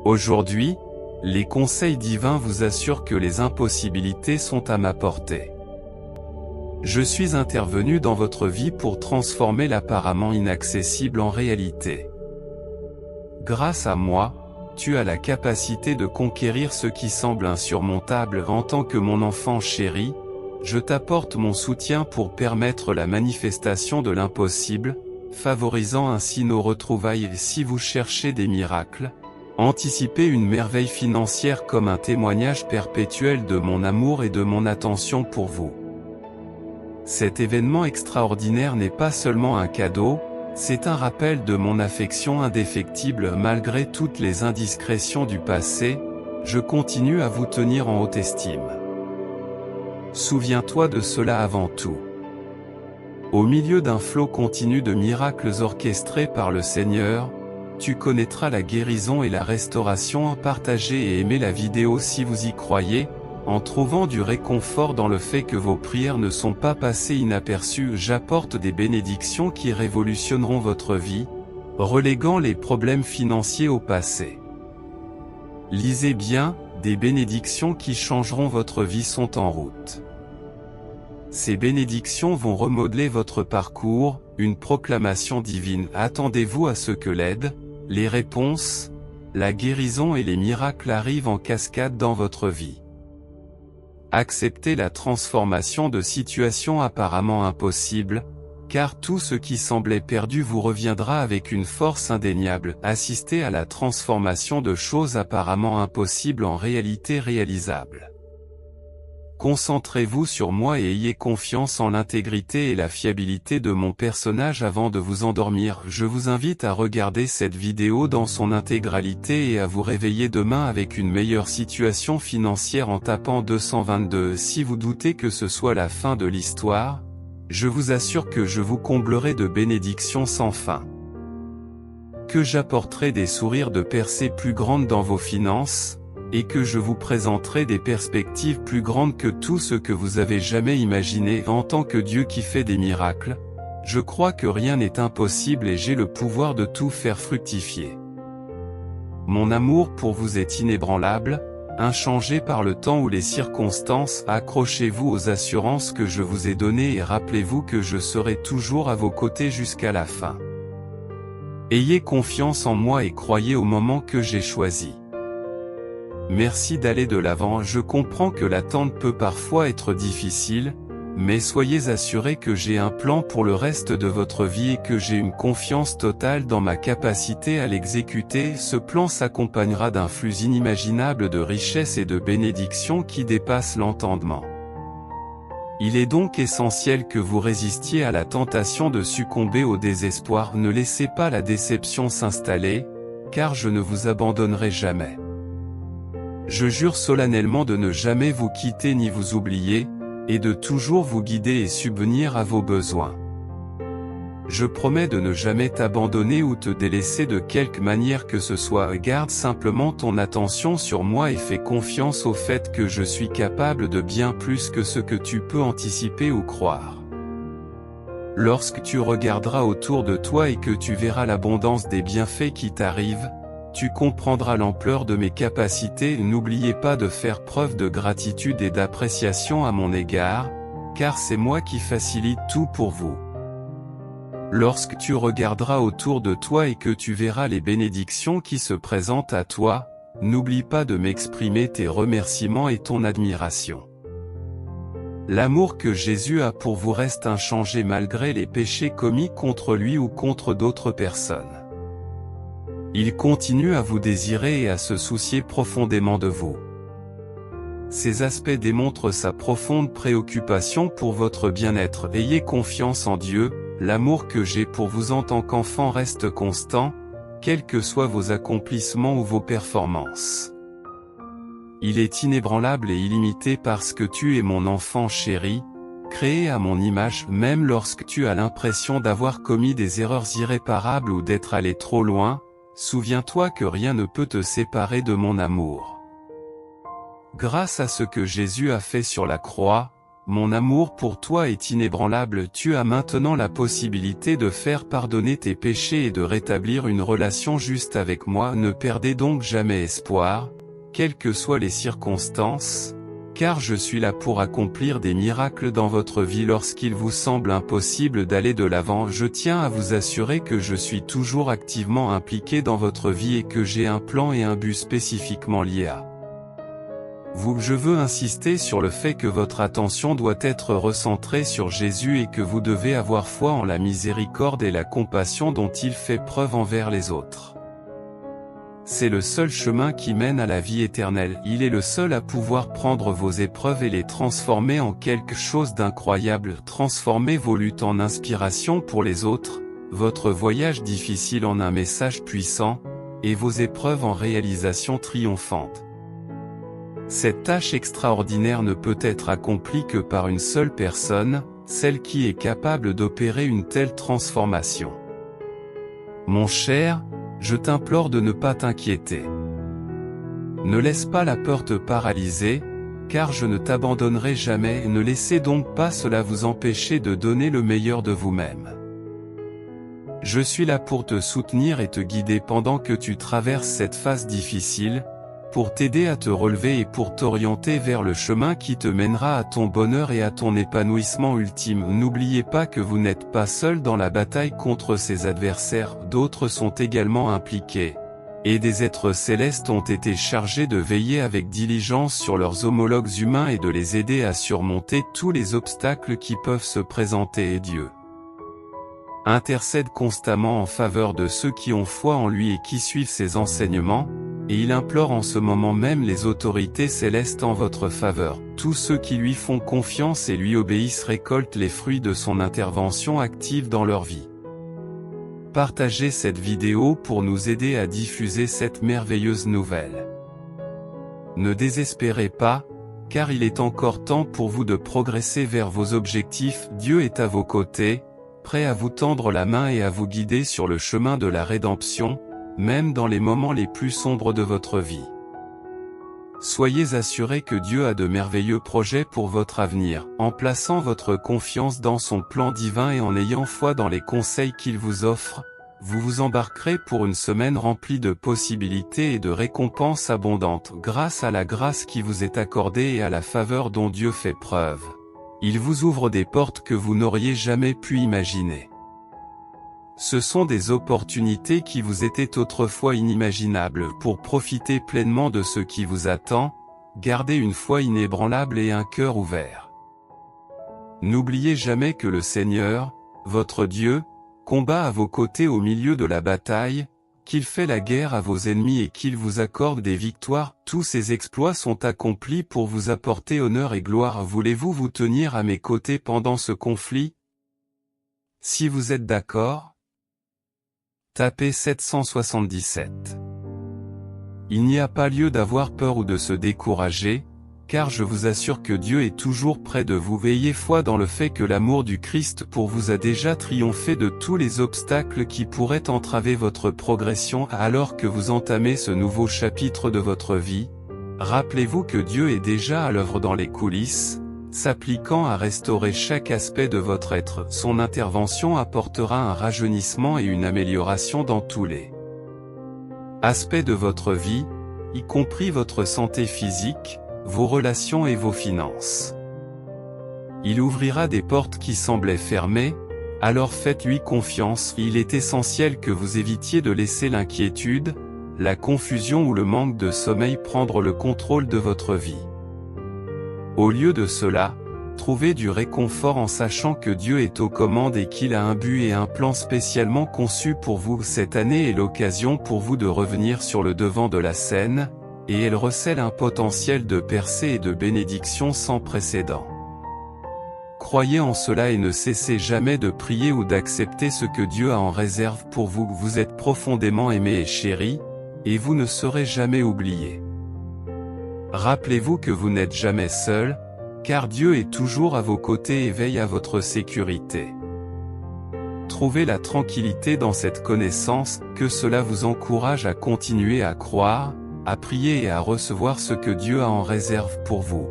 Aujourd'hui, les conseils divins vous assurent que les impossibilités sont à ma portée. Je suis intervenu dans votre vie pour transformer l'apparemment inaccessible en réalité. Grâce à moi, tu as la capacité de conquérir ce qui semble insurmontable. En tant que mon enfant chéri, je t'apporte mon soutien pour permettre la manifestation de l'impossible, favorisant ainsi nos retrouvailles. Et si vous cherchez des miracles, anticipez une merveille financière comme un témoignage perpétuel de mon amour et de mon attention pour vous. Cet événement extraordinaire n'est pas seulement un cadeau, c'est un rappel de mon affection indéfectible. Malgré toutes les indiscrétions du passé, je continue à vous tenir en haute estime. Souviens-toi de cela avant tout. Au milieu d'un flot continu de miracles orchestrés par le Seigneur, tu connaîtras la guérison et la restauration. Partagez et aimez la vidéo si vous y croyez, en trouvant du réconfort dans le fait que vos prières ne sont pas passées inaperçues. J'apporte des bénédictions qui révolutionneront votre vie, reléguant les problèmes financiers au passé. Lisez bien, des bénédictions qui changeront votre vie sont en route. Ces bénédictions vont remodeler votre parcours, une proclamation divine. Attendez-vous à ce que l'aide, les réponses, la guérison et les miracles arrivent en cascade dans votre vie. Acceptez la transformation de situations apparemment impossibles, car tout ce qui semblait perdu vous reviendra avec une force indéniable. Assistez à la transformation de choses apparemment impossibles en réalité réalisables. Concentrez-vous sur moi et ayez confiance en l'intégrité et la fiabilité de mon personnage avant de vous endormir. Je vous invite à regarder cette vidéo dans son intégralité et à vous réveiller demain avec une meilleure situation financière en tapant 222. Si vous doutez que ce soit la fin de l'histoire, je vous assure que je vous comblerai de bénédictions sans fin. Que j'apporterai des sourires de percées plus grandes dans vos finances, et que je vous présenterai des perspectives plus grandes que tout ce que vous avez jamais imaginé. En tant que Dieu qui fait des miracles, je crois que rien n'est impossible et j'ai le pouvoir de tout faire fructifier. Mon amour pour vous est inébranlable, inchangé par le temps ou les circonstances. Accrochez-vous aux assurances que je vous ai données et rappelez-vous que je serai toujours à vos côtés jusqu'à la fin. Ayez confiance en moi et croyez au moment que j'ai choisi. Merci d'aller de l'avant. Je comprends que l'attente peut parfois être difficile, mais soyez assurés que j'ai un plan pour le reste de votre vie et que j'ai une confiance totale dans ma capacité à l'exécuter. Ce plan s'accompagnera d'un flux inimaginable de richesses et de bénédictions qui dépassent l'entendement. Il est donc essentiel que vous résistiez à la tentation de succomber au désespoir. Ne laissez pas la déception s'installer, car je ne vous abandonnerai jamais. Je jure solennellement de ne jamais vous quitter ni vous oublier, et de toujours vous guider et subvenir à vos besoins. Je promets de ne jamais t'abandonner ou te délaisser de quelque manière que ce soit. Garde simplement ton attention sur moi et fais confiance au fait que je suis capable de bien plus que ce que tu peux anticiper ou croire. Lorsque tu regarderas autour de toi et que tu verras l'abondance des bienfaits qui t'arrivent, tu comprendras l'ampleur de mes capacités. N'oubliez pas de faire preuve de gratitude et d'appréciation à mon égard, car c'est moi qui facilite tout pour vous. Lorsque tu regarderas autour de toi et que tu verras les bénédictions qui se présentent à toi, n'oublie pas de m'exprimer tes remerciements et ton admiration. L'amour que Jésus a pour vous reste inchangé malgré les péchés commis contre lui ou contre d'autres personnes. Il continue à vous désirer et à se soucier profondément de vous. Ces aspects démontrent sa profonde préoccupation pour votre bien-être. Ayez confiance en Dieu, l'amour que j'ai pour vous en tant qu'enfant reste constant, quels que soient vos accomplissements ou vos performances. Il est inébranlable et illimité parce que tu es mon enfant chéri, créé à mon image. Même lorsque tu as l'impression d'avoir commis des erreurs irréparables ou d'être allé trop loin, souviens-toi que rien ne peut te séparer de mon amour. Grâce à ce que Jésus a fait sur la croix, mon amour pour toi est inébranlable. Tu as maintenant la possibilité de faire pardonner tes péchés et de rétablir une relation juste avec moi. Ne perdez donc jamais espoir, quelles que soient les circonstances, car je suis là pour accomplir des miracles dans votre vie lorsqu'il vous semble impossible d'aller de l'avant. Je tiens à vous assurer que je suis toujours activement impliqué dans votre vie et que j'ai un plan et un but spécifiquement liés à vous. Je veux insister sur le fait que votre attention doit être recentrée sur Jésus et que vous devez avoir foi en la miséricorde et la compassion dont il fait preuve envers les autres. C'est le seul chemin qui mène à la vie éternelle. Il est le seul à pouvoir prendre vos épreuves et les transformer en quelque chose d'incroyable. Transformez vos luttes en inspiration pour les autres, votre voyage difficile en un message puissant, et vos épreuves en réalisation triomphante. Cette tâche extraordinaire ne peut être accomplie que par une seule personne, celle qui est capable d'opérer une telle transformation. Mon cher, je t'implore de ne pas t'inquiéter. Ne laisse pas la peur te paralyser, car je ne t'abandonnerai jamais. Ne laissez donc pas cela vous empêcher de donner le meilleur de vous-même. Je suis là pour te soutenir et te guider pendant que tu traverses cette phase difficile, pour t'aider à te relever et pour t'orienter vers le chemin qui te mènera à ton bonheur et à ton épanouissement ultime. N'oubliez pas que vous n'êtes pas seul dans la bataille contre ces adversaires, d'autres sont également impliqués, et des êtres célestes ont été chargés de veiller avec diligence sur leurs homologues humains et de les aider à surmonter tous les obstacles qui peuvent se présenter. Et Dieu intercède constamment en faveur de ceux qui ont foi en lui et qui suivent ses enseignements, et il implore en ce moment même les autorités célestes en votre faveur. Tous ceux qui lui font confiance et lui obéissent récoltent les fruits de son intervention active dans leur vie. Partagez cette vidéo pour nous aider à diffuser cette merveilleuse nouvelle. Ne désespérez pas, car il est encore temps pour vous de progresser vers vos objectifs. Dieu est à vos côtés, prêt à vous tendre la main et à vous guider sur le chemin de la rédemption, même dans les moments les plus sombres de votre vie. Soyez assurés que Dieu a de merveilleux projets pour votre avenir, en plaçant votre confiance dans son plan divin et en ayant foi dans les conseils qu'il vous offre. Vous vous embarquerez pour une semaine remplie de possibilités et de récompenses abondantes. Grâce à la grâce qui vous est accordée et à la faveur dont Dieu fait preuve, il vous ouvre des portes que vous n'auriez jamais pu imaginer. Ce sont des opportunités qui vous étaient autrefois inimaginables. Pour profiter pleinement de ce qui vous attend, gardez une foi inébranlable et un cœur ouvert. N'oubliez jamais que le Seigneur, votre Dieu, combat à vos côtés au milieu de la bataille, qu'il fait la guerre à vos ennemis et qu'il vous accorde des victoires. Tous ces exploits sont accomplis pour vous apporter honneur et gloire. Voulez-vous vous tenir à mes côtés pendant ce conflit? Si vous êtes d'accord, tapez 777. Il n'y a pas lieu d'avoir peur ou de se décourager, car je vous assure que Dieu est toujours près de vous. Ayez foi dans le fait que l'amour du Christ pour vous a déjà triomphé de tous les obstacles qui pourraient entraver votre progression. Alors que vous entamez ce nouveau chapitre de votre vie, rappelez-vous que Dieu est déjà à l'œuvre dans les coulisses, s'appliquant à restaurer chaque aspect de votre être. Son intervention apportera un rajeunissement et une amélioration dans tous les aspects de votre vie, y compris votre santé physique, vos relations et vos finances. Il ouvrira des portes qui semblaient fermées, alors faites-lui confiance. Il est essentiel que vous évitiez de laisser l'inquiétude, la confusion ou le manque de sommeil prendre le contrôle de votre vie. Au lieu de cela, trouvez du réconfort en sachant que Dieu est aux commandes et qu'il a un but et un plan spécialement conçus pour vous. Cette année est l'occasion pour vous de revenir sur le devant de la scène, et elle recèle un potentiel de percée et de bénédiction sans précédent. Croyez en cela et ne cessez jamais de prier ou d'accepter ce que Dieu a en réserve pour vous. Vous êtes profondément aimé et chéri, et vous ne serez jamais oublié. Rappelez-vous que vous n'êtes jamais seul, car Dieu est toujours à vos côtés et veille à votre sécurité. Trouvez la tranquillité dans cette connaissance, que cela vous encourage à continuer à croire, à prier et à recevoir ce que Dieu a en réserve pour vous.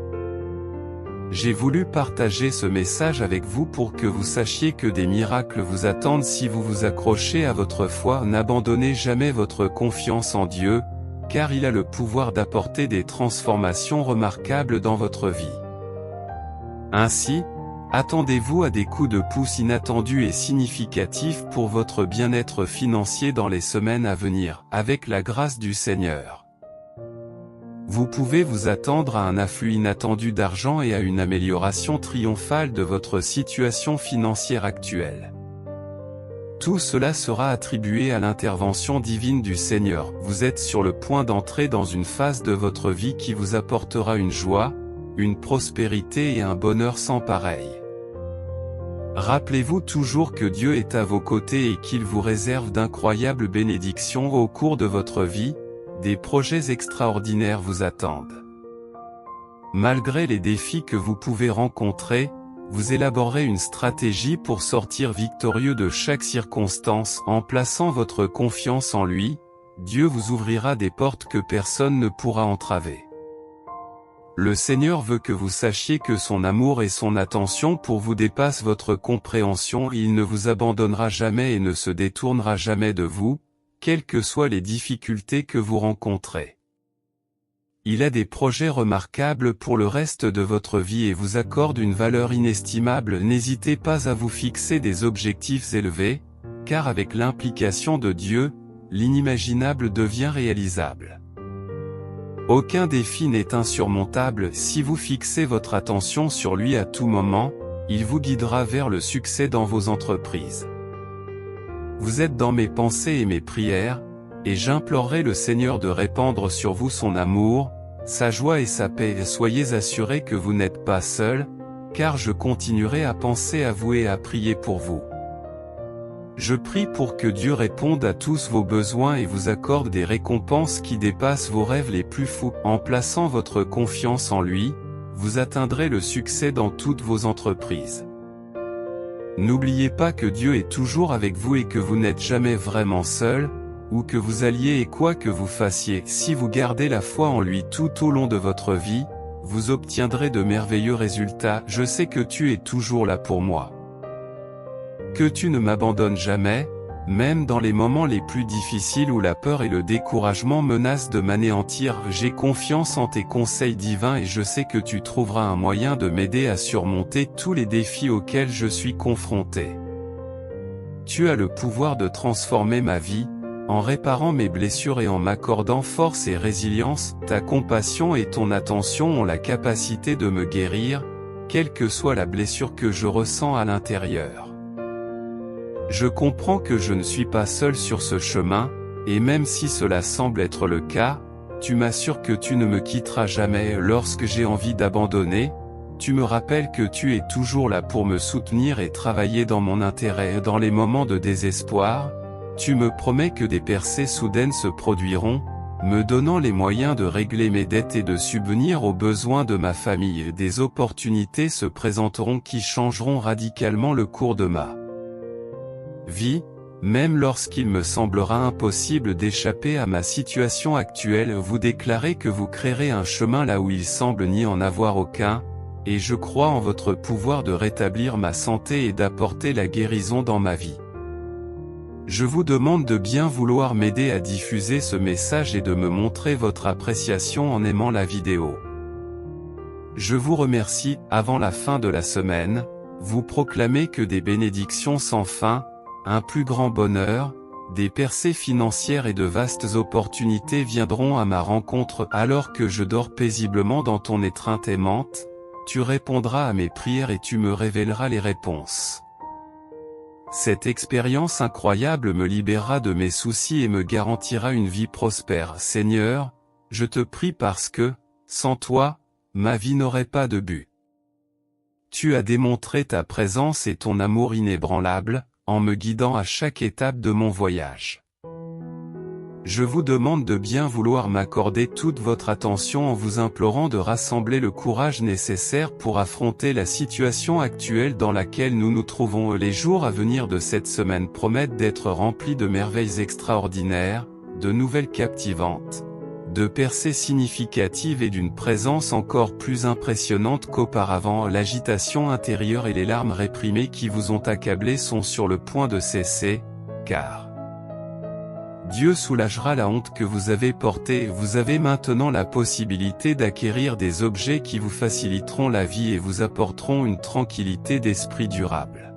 J'ai voulu partager ce message avec vous pour que vous sachiez que des miracles vous attendent si vous vous accrochez à votre foi. N'abandonnez jamais votre confiance en Dieu, car il a le pouvoir d'apporter des transformations remarquables dans votre vie. Ainsi, attendez-vous à des coups de pouce inattendus et significatifs pour votre bien-être financier dans les semaines à venir, avec la grâce du Seigneur. Vous pouvez vous attendre à un afflux inattendu d'argent et à une amélioration triomphale de votre situation financière actuelle. Tout cela sera attribué à l'intervention divine du Seigneur. Vous êtes sur le point d'entrer dans une phase de votre vie qui vous apportera une joie, une prospérité et un bonheur sans pareil. Rappelez-vous toujours que Dieu est à vos côtés et qu'il vous réserve d'incroyables bénédictions au cours de votre vie. Des projets extraordinaires vous attendent. Malgré les défis que vous pouvez rencontrer, vous élaborez une stratégie pour sortir victorieux de chaque circonstance en plaçant votre confiance en lui. Dieu vous ouvrira des portes que personne ne pourra entraver. Le Seigneur veut que vous sachiez que son amour et son attention pour vous dépassent votre compréhension. Il ne vous abandonnera jamais et ne se détournera jamais de vous, quelles que soient les difficultés que vous rencontrez. Il a des projets remarquables pour le reste de votre vie et vous accorde une valeur inestimable. N'hésitez pas à vous fixer des objectifs élevés, car avec l'implication de Dieu, l'inimaginable devient réalisable. Aucun défi n'est insurmontable. Si vous fixez votre attention sur lui à tout moment, il vous guidera vers le succès dans vos entreprises. Vous êtes dans mes pensées et mes prières, et j'implorerai le Seigneur de répandre sur vous son amour, sa joie et sa paix. Soyez assurés que vous n'êtes pas seuls, car je continuerai à penser à vous et à prier pour vous. Je prie pour que Dieu réponde à tous vos besoins et vous accorde des récompenses qui dépassent vos rêves les plus fous. En plaçant votre confiance en lui, vous atteindrez le succès dans toutes vos entreprises. N'oubliez pas que Dieu est toujours avec vous et que vous n'êtes jamais vraiment seul, où que vous alliez et quoi que vous fassiez. Si vous gardez la foi en lui tout au long de votre vie, vous obtiendrez de merveilleux résultats. Je sais que tu es toujours là pour moi. Que tu ne m'abandonnes jamais, même dans les moments les plus difficiles où la peur et le découragement menacent de m'anéantir. J'ai confiance en tes conseils divins et je sais que tu trouveras un moyen de m'aider à surmonter tous les défis auxquels je suis confronté. Tu as le pouvoir de transformer ma vie, en réparant mes blessures et en m'accordant force et résilience. Ta compassion et ton attention ont la capacité de me guérir, quelle que soit la blessure que je ressens à l'intérieur. Je comprends que je ne suis pas seul sur ce chemin, et même si cela semble être le cas, tu m'assures que tu ne me quitteras jamais. Lorsque j'ai envie d'abandonner, tu me rappelles que tu es toujours là pour me soutenir et travailler dans mon intérêt. Dans les moments de désespoir, tu me promets que des percées soudaines se produiront, me donnant les moyens de régler mes dettes et de subvenir aux besoins de ma famille. Des opportunités se présenteront qui changeront radicalement le cours de ma vie, même lorsqu'il me semblera impossible d'échapper à ma situation actuelle. Vous déclarez que vous créerez un chemin là où il semble n'y en avoir aucun, et je crois en votre pouvoir de rétablir ma santé et d'apporter la guérison dans ma vie. Je vous demande de bien vouloir m'aider à diffuser ce message et de me montrer votre appréciation en aimant la vidéo. Je vous remercie. Avant la fin de la semaine, vous proclamez que des bénédictions sans fin, un plus grand bonheur, des percées financières et de vastes opportunités viendront à ma rencontre. Alors que je dors paisiblement dans ton étreinte aimante, tu répondras à mes prières et tu me révéleras les réponses. Cette expérience incroyable me libérera de mes soucis et me garantira une vie prospère. Seigneur, je te prie parce que, sans toi, ma vie n'aurait pas de but. Tu as démontré ta présence et ton amour inébranlable, en me guidant à chaque étape de mon voyage. Je vous demande de bien vouloir m'accorder toute votre attention en vous implorant de rassembler le courage nécessaire pour affronter la situation actuelle dans laquelle nous nous trouvons. Les jours à venir de cette semaine promettent d'être remplis de merveilles extraordinaires, de nouvelles captivantes, de percées significatives et d'une présence encore plus impressionnante qu'auparavant. L'agitation intérieure et les larmes réprimées qui vous ont accablé sont sur le point de cesser, car Dieu soulagera la honte que vous avez portée. Vous avez maintenant la possibilité d'acquérir des objets qui vous faciliteront la vie et vous apporteront une tranquillité d'esprit durable.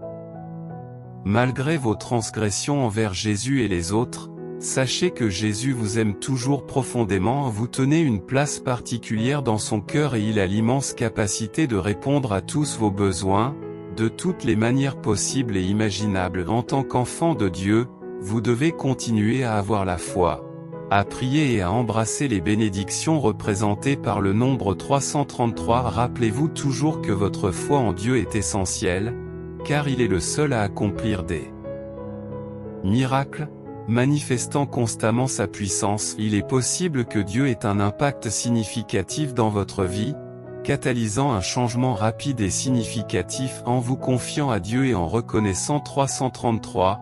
Malgré vos transgressions envers Jésus et les autres, sachez que Jésus vous aime toujours profondément. Vous tenez une place particulière dans son cœur et il a l'immense capacité de répondre à tous vos besoins, de toutes les manières possibles et imaginables. En tant qu'enfant de Dieu, vous devez continuer à avoir la foi, à prier et à embrasser les bénédictions représentées par le nombre 333. Rappelez-vous toujours que votre foi en Dieu est essentielle, car il est le seul à accomplir des miracles, manifestant constamment sa puissance. Il est possible que Dieu ait un impact significatif dans votre vie, catalysant un changement rapide et significatif. En vous confiant à Dieu et en reconnaissant 333,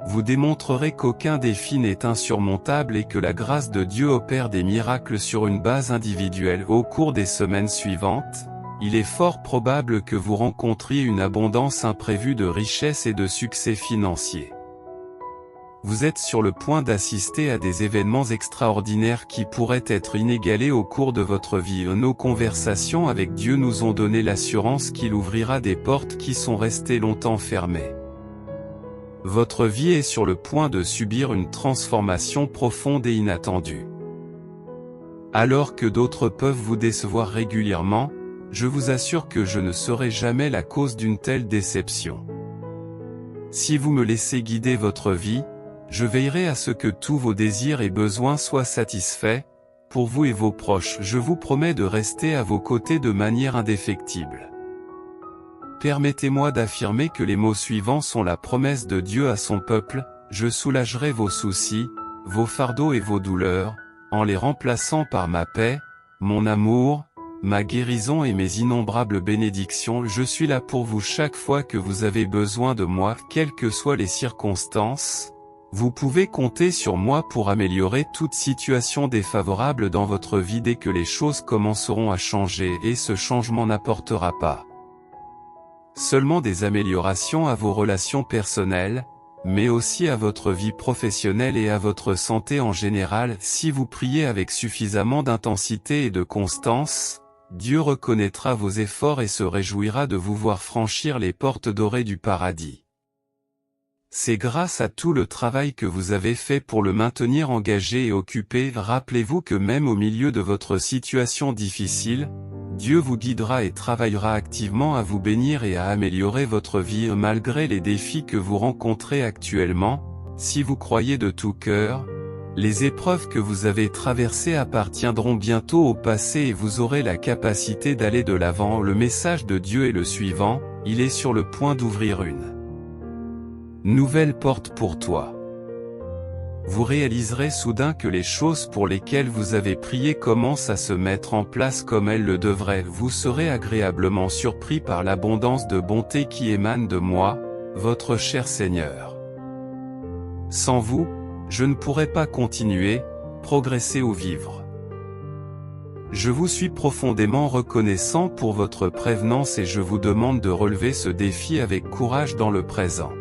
vous démontrerez qu'aucun défi n'est insurmontable et que la grâce de Dieu opère des miracles sur une base individuelle. Au cours des semaines suivantes, il est fort probable que vous rencontriez une abondance imprévue de richesses et de succès financiers. Vous êtes sur le point d'assister à des événements extraordinaires qui pourraient être inégalés au cours de votre vie. Nos conversations avec Dieu nous ont donné l'assurance qu'il ouvrira des portes qui sont restées longtemps fermées. Votre vie est sur le point de subir une transformation profonde et inattendue. Alors que d'autres peuvent vous décevoir régulièrement, je vous assure que je ne serai jamais la cause d'une telle déception. Si vous me laissez guider votre vie, je veillerai à ce que tous vos désirs et besoins soient satisfaits, pour vous et vos proches. Je vous promets de rester à vos côtés de manière indéfectible. Permettez-moi d'affirmer que les mots suivants sont la promesse de Dieu à son peuple: je soulagerai vos soucis, vos fardeaux et vos douleurs, en les remplaçant par ma paix, mon amour, ma guérison et mes innombrables bénédictions. Je suis là pour vous chaque fois que vous avez besoin de moi, quelles que soient les circonstances. Vous pouvez compter sur moi pour améliorer toute situation défavorable dans votre vie dès que les choses commenceront à changer, et ce changement n'apportera pas seulement des améliorations à vos relations personnelles, mais aussi à votre vie professionnelle et à votre santé en général. Si vous priez avec suffisamment d'intensité et de constance, Dieu reconnaîtra vos efforts et se réjouira de vous voir franchir les portes dorées du paradis. C'est grâce à tout le travail que vous avez fait pour le maintenir engagé et occupé. Rappelez-vous que même au milieu de votre situation difficile, Dieu vous guidera et travaillera activement à vous bénir et à améliorer votre vie malgré les défis que vous rencontrez actuellement. Si vous croyez de tout cœur, les épreuves que vous avez traversées appartiendront bientôt au passé et vous aurez la capacité d'aller de l'avant. Le message de Dieu est le suivant: il est sur le point d'ouvrir une nouvelle porte pour toi. Vous réaliserez soudain que les choses pour lesquelles vous avez prié commencent à se mettre en place comme elles le devraient. Vous serez agréablement surpris par l'abondance de bonté qui émane de moi, votre cher Seigneur. Sans vous, je ne pourrais pas continuer, progresser ou vivre. Je vous suis profondément reconnaissant pour votre prévenance et je vous demande de relever ce défi avec courage dans le présent.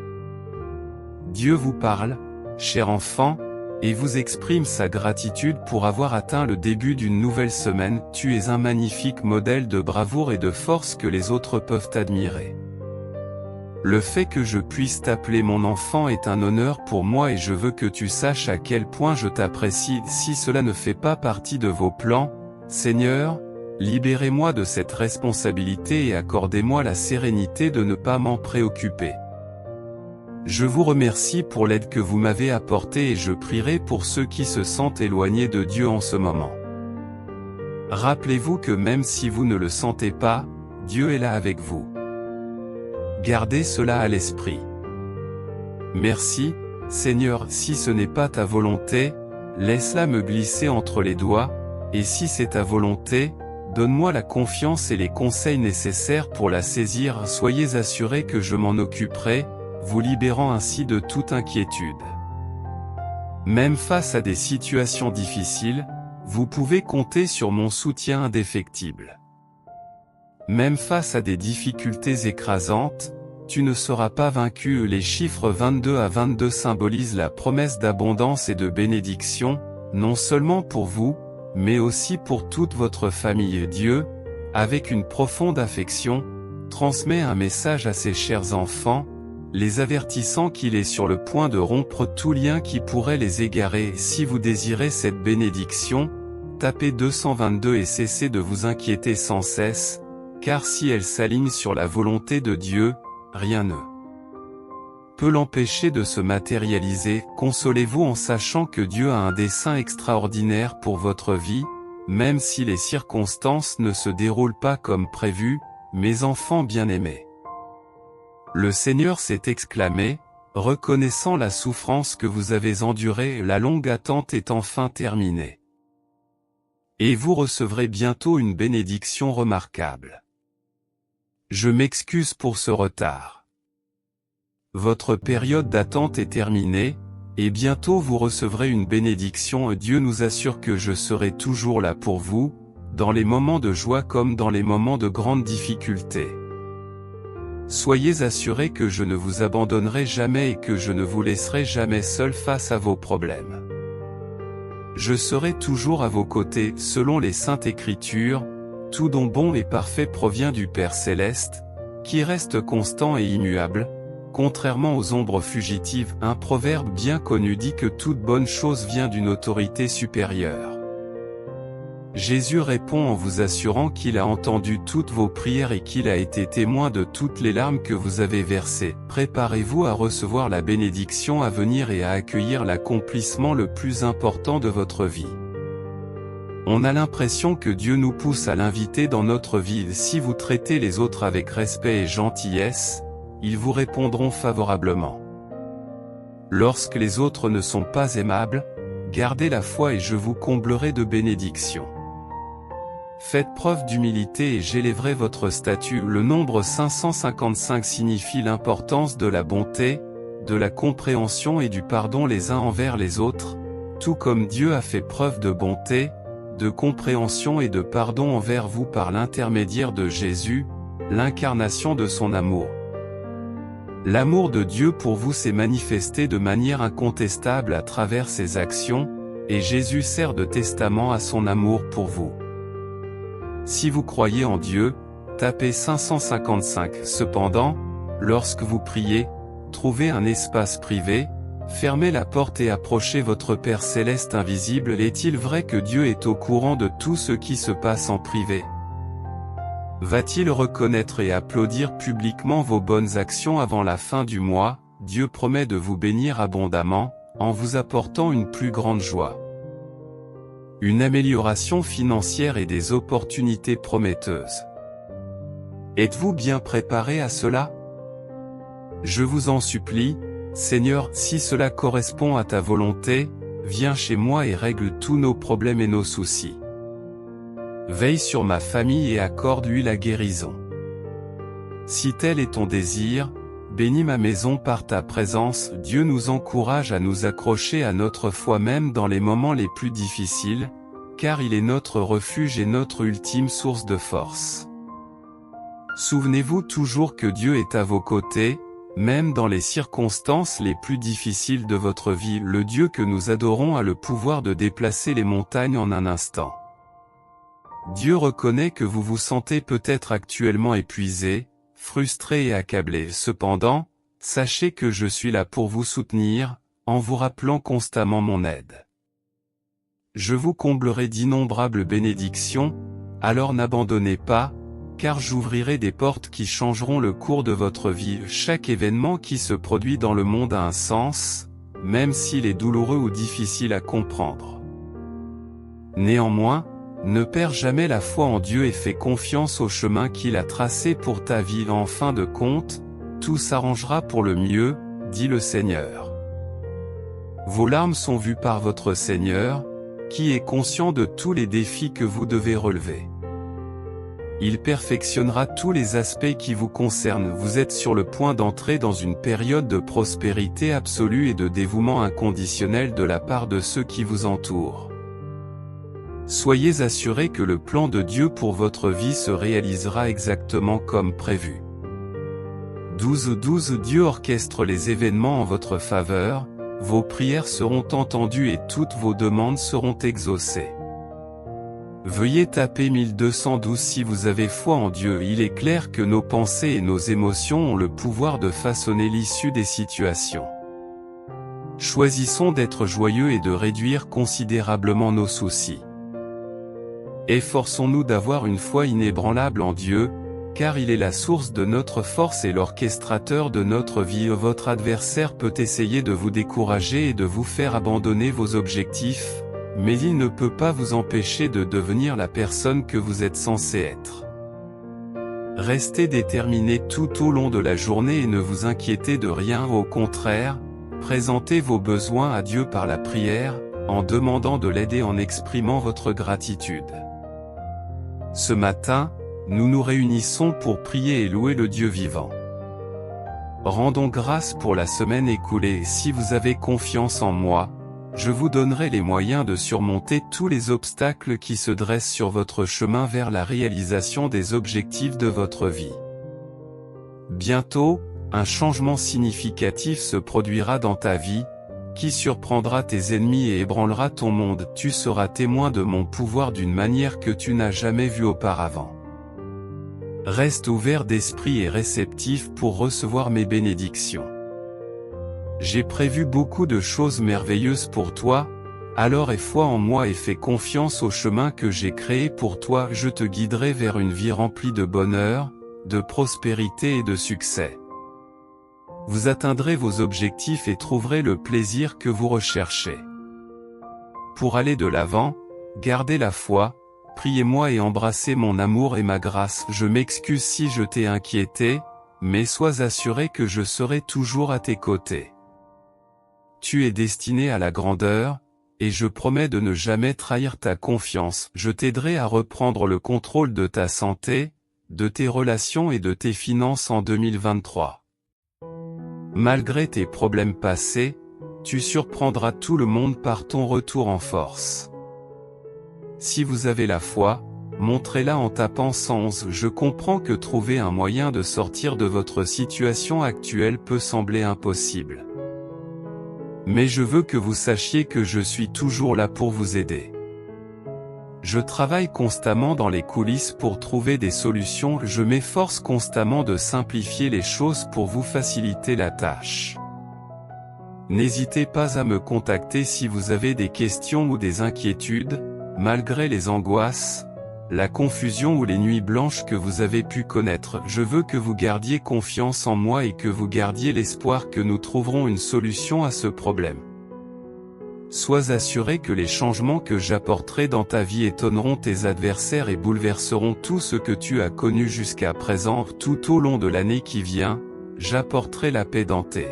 Dieu vous parle, cher enfant, et vous exprime sa gratitude pour avoir atteint le début d'une nouvelle semaine. Tu es un magnifique modèle de bravoure et de force que les autres peuvent admirer. Le fait que je puisse t'appeler mon enfant est un honneur pour moi et je veux que tu saches à quel point je t'apprécie. Si cela ne fait pas partie de vos plans, Seigneur, libérez-moi de cette responsabilité et accordez-moi la sérénité de ne pas m'en préoccuper. Je vous remercie pour l'aide que vous m'avez apportée et je prierai pour ceux qui se sentent éloignés de Dieu en ce moment. Rappelez-vous que même si vous ne le sentez pas, Dieu est là avec vous. Gardez cela à l'esprit. Merci, Seigneur. Si ce n'est pas ta volonté, laisse-la me glisser entre les doigts, et si c'est ta volonté, donne-moi la confiance et les conseils nécessaires pour la saisir. Soyez assurés que je m'en occuperai, vous libérant ainsi de toute inquiétude. Même face à des situations difficiles, Vous pouvez compter sur mon soutien indéfectible. Même face à des difficultés écrasantes, tu ne seras pas vaincu. Les chiffres 22 à 22 symbolisent la promesse d'abondance et de bénédiction, non seulement pour vous, mais aussi pour toute votre famille. Dieu, avec une profonde affection, transmet un message à ses chers enfants, les avertissant qu'il est sur le point de rompre tout lien qui pourrait les égarer. Si vous désirez cette bénédiction, tapez 222 et cessez de vous inquiéter sans cesse, car si elle s'aligne sur la volonté de Dieu, rien ne peut l'empêcher de se matérialiser. Consolez-vous en sachant que Dieu a un dessein extraordinaire pour votre vie, même si les circonstances ne se déroulent pas comme prévu, mes enfants bien-aimés. Le Seigneur s'est exclamé, reconnaissant la souffrance que vous avez endurée, la longue attente est enfin terminée. Et vous recevrez bientôt une bénédiction remarquable. Je m'excuse pour ce retard. Votre période d'attente est terminée, et bientôt vous recevrez une bénédiction. Dieu nous assure que je serai toujours là pour vous, dans les moments de joie comme dans les moments de grande difficulté. Soyez assurés que je ne vous abandonnerai jamais et que je ne vous laisserai jamais seul face à vos problèmes. Je serai toujours à vos côtés. Selon les Saintes Écritures, tout don bon et parfait provient du Père Céleste, qui reste constant et immuable, contrairement aux ombres fugitives. Un proverbe bien connu dit que toute bonne chose vient d'une autorité supérieure. Jésus répond en vous assurant qu'il a entendu toutes vos prières et qu'il a été témoin de toutes les larmes que vous avez versées. Préparez-vous à recevoir la bénédiction à venir et à accueillir l'accomplissement le plus important de votre vie. On a l'impression que Dieu nous pousse à l'inviter dans notre vie. Si vous traitez les autres avec respect et gentillesse, ils vous répondront favorablement. Lorsque les autres ne sont pas aimables, gardez la foi et je vous comblerai de bénédictions. Faites preuve d'humilité et j'élèverai votre statut. Le nombre 555 signifie l'importance de la bonté, de la compréhension et du pardon les uns envers les autres, tout comme Dieu a fait preuve de bonté, de compréhension et de pardon envers vous par l'intermédiaire de Jésus, l'incarnation de son amour. L'amour de Dieu pour vous s'est manifesté de manière incontestable à travers ses actions, et Jésus sert de testament à son amour pour vous. Si vous croyez en Dieu, tapez 555. Cependant, lorsque vous priez, trouvez un espace privé, fermez la porte et approchez votre Père Céleste invisible. Est-il vrai que Dieu est au courant de tout ce qui se passe en privé? Va-t-il reconnaître et applaudir publiquement vos bonnes actions avant la fin du mois? Dieu promet de vous bénir abondamment, en vous apportant une plus grande joie, une amélioration financière et des opportunités prometteuses. Êtes-vous bien préparé à cela? Je vous en supplie, Seigneur, si cela correspond à ta volonté, viens chez moi et règle tous nos problèmes et nos soucis. Veille sur ma famille et accorde-lui la guérison. Si tel est ton désir, bénis ma maison par ta présence. Dieu nous encourage à nous accrocher à notre foi même dans les moments les plus difficiles, car il est notre refuge et notre ultime source de force. Souvenez-vous toujours que Dieu est à vos côtés, même dans les circonstances les plus difficiles de votre vie. Le Dieu que nous adorons a le pouvoir de déplacer les montagnes en un instant. Dieu reconnaît que vous vous sentez peut-être actuellement épuisé, frustré et accablé. Cependant, sachez que je suis là pour vous soutenir, en vous rappelant constamment mon aide. Je vous comblerai d'innombrables bénédictions, alors n'abandonnez pas, car j'ouvrirai des portes qui changeront le cours de votre vie. Chaque événement qui se produit dans le monde a un sens, même s'il est douloureux ou difficile à comprendre. Néanmoins, ne perds jamais la foi en Dieu et fais confiance au chemin qu'il a tracé pour ta vie. En fin de compte, tout s'arrangera pour le mieux, dit le Seigneur. Vos larmes sont vues par votre Seigneur, qui est conscient de tous les défis que vous devez relever. Il perfectionnera tous les aspects qui vous concernent. Vous êtes sur le point d'entrer dans une période de prospérité absolue et de dévouement inconditionnel de la part de ceux qui vous entourent. Soyez assurés que le plan de Dieu pour votre vie se réalisera exactement comme prévu. 12 Dieu orchestre les événements en votre faveur, vos prières seront entendues et toutes vos demandes seront exaucées. Veuillez taper 1212 si vous avez foi en Dieu. Il est clair que nos pensées et nos émotions ont le pouvoir de façonner l'issue des situations. Choisissons d'être joyeux et de réduire considérablement nos soucis. Efforçons-nous d'avoir une foi inébranlable en Dieu, car il est la source de notre force et l'orchestrateur de notre vie. Votre adversaire peut essayer de vous décourager et de vous faire abandonner vos objectifs, mais il ne peut pas vous empêcher de devenir la personne que vous êtes censé être. Restez déterminé tout au long de la journée et ne vous inquiétez de rien. Au contraire, présentez vos besoins à Dieu par la prière, en demandant de l'aide et en exprimant votre gratitude. Ce matin, nous nous réunissons pour prier et louer le Dieu vivant. Rendons grâce pour la semaine écoulée. Si vous avez confiance en moi, je vous donnerai les moyens de surmonter tous les obstacles qui se dressent sur votre chemin vers la réalisation des objectifs de votre vie. Bientôt, un changement significatif se produira dans ta vie, qui surprendra tes ennemis et ébranlera ton monde. Tu seras témoin de mon pouvoir d'une manière que tu n'as jamais vue auparavant. Reste ouvert d'esprit et réceptif pour recevoir mes bénédictions. J'ai prévu beaucoup de choses merveilleuses pour toi, alors aie foi en moi et fais confiance au chemin que j'ai créé pour toi. Je te guiderai vers une vie remplie de bonheur, de prospérité et de succès. Vous atteindrez vos objectifs et trouverez le plaisir que vous recherchez. Pour aller de l'avant, gardez la foi, priez-moi et embrassez mon amour et ma grâce. Je m'excuse si je t'ai inquiété, mais sois assuré que je serai toujours à tes côtés. Tu es destiné à la grandeur, et je promets de ne jamais trahir ta confiance. Je t'aiderai à reprendre le contrôle de ta santé, de tes relations et de tes finances en 2023. Malgré tes problèmes passés, tu surprendras tout le monde par ton retour en force. Si vous avez la foi, montrez-la en tapant 111. Je comprends que trouver un moyen de sortir de votre situation actuelle peut sembler impossible. Mais je veux que vous sachiez que je suis toujours là pour vous aider. Je travaille constamment dans les coulisses pour trouver des solutions. Je m'efforce constamment de simplifier les choses pour vous faciliter la tâche. N'hésitez pas à me contacter si vous avez des questions ou des inquiétudes, malgré les angoisses, la confusion ou les nuits blanches que vous avez pu connaître. Je veux que vous gardiez confiance en moi et que vous gardiez l'espoir que nous trouverons une solution à ce problème. Sois assuré que les changements que j'apporterai dans ta vie étonneront tes adversaires et bouleverseront tout ce que tu as connu jusqu'à présent. Tout au long de l'année qui vient, j'apporterai la paix dans tes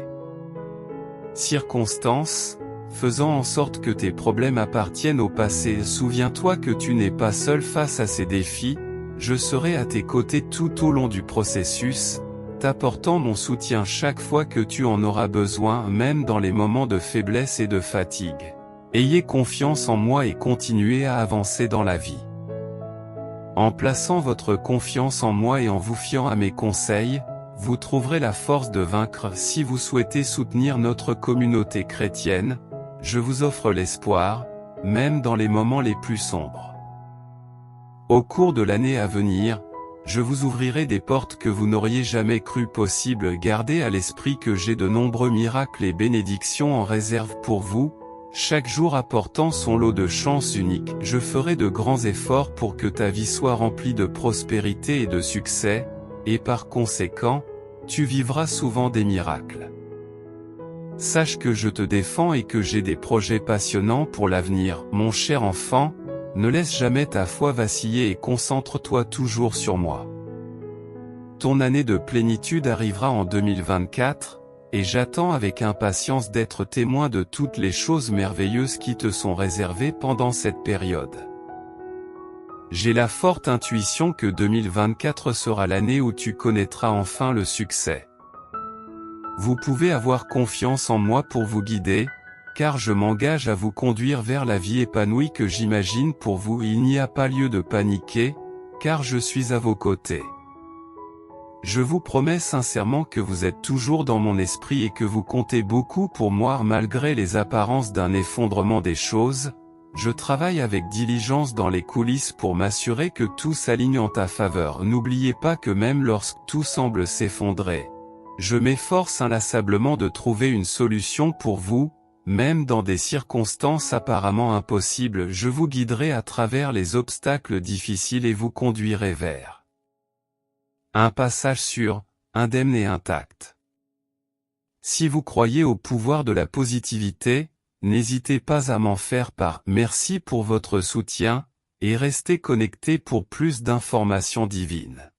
circonstances, faisant en sorte que tes problèmes appartiennent au passé. Souviens-toi que tu n'es pas seul face à ces défis, je serai à tes côtés tout au long du processus, t'apportant mon soutien chaque fois que tu en auras besoin, même dans les moments de faiblesse et de fatigue. Ayez confiance en moi et continuez à avancer dans la vie. En plaçant votre confiance en moi et en vous fiant à mes conseils, vous trouverez la force de vaincre. Si vous souhaitez soutenir notre communauté chrétienne, je vous offre l'espoir, même dans les moments les plus sombres. Au cours de l'année à venir, je vous ouvrirai des portes que vous n'auriez jamais cru possibles. Gardez à l'esprit que j'ai de nombreux miracles et bénédictions en réserve pour vous, chaque jour apportant son lot de chances uniques. Je ferai de grands efforts pour que ta vie soit remplie de prospérité et de succès, et par conséquent, tu vivras souvent des miracles. Sache que je te défends et que j'ai des projets passionnants pour l'avenir. Mon cher enfant, ne laisse jamais ta foi vaciller et concentre-toi toujours sur moi. Ton année de plénitude arrivera en 2024, et j'attends avec impatience d'être témoin de toutes les choses merveilleuses qui te sont réservées pendant cette période. J'ai la forte intuition que 2024 sera l'année où tu connaîtras enfin le succès. Vous pouvez avoir confiance en moi pour vous guider, car je m'engage à vous conduire vers la vie épanouie que j'imagine pour vous. Il n'y a pas lieu de paniquer, car je suis à vos côtés. Je vous promets sincèrement que vous êtes toujours dans mon esprit et que vous comptez beaucoup pour moi malgré les apparences d'un effondrement des choses. Je travaille avec diligence dans les coulisses pour m'assurer que tout s'aligne en ta faveur. N'oubliez pas que même lorsque tout semble s'effondrer, je m'efforce inlassablement de trouver une solution pour vous, même dans des circonstances apparemment impossibles. Je vous guiderai à travers les obstacles difficiles et vous conduirai vers un passage sûr, indemne et intact. Si vous croyez au pouvoir de la positivité, n'hésitez pas à m'en faire part. Merci pour votre soutien, et restez connectés pour plus d'informations divines.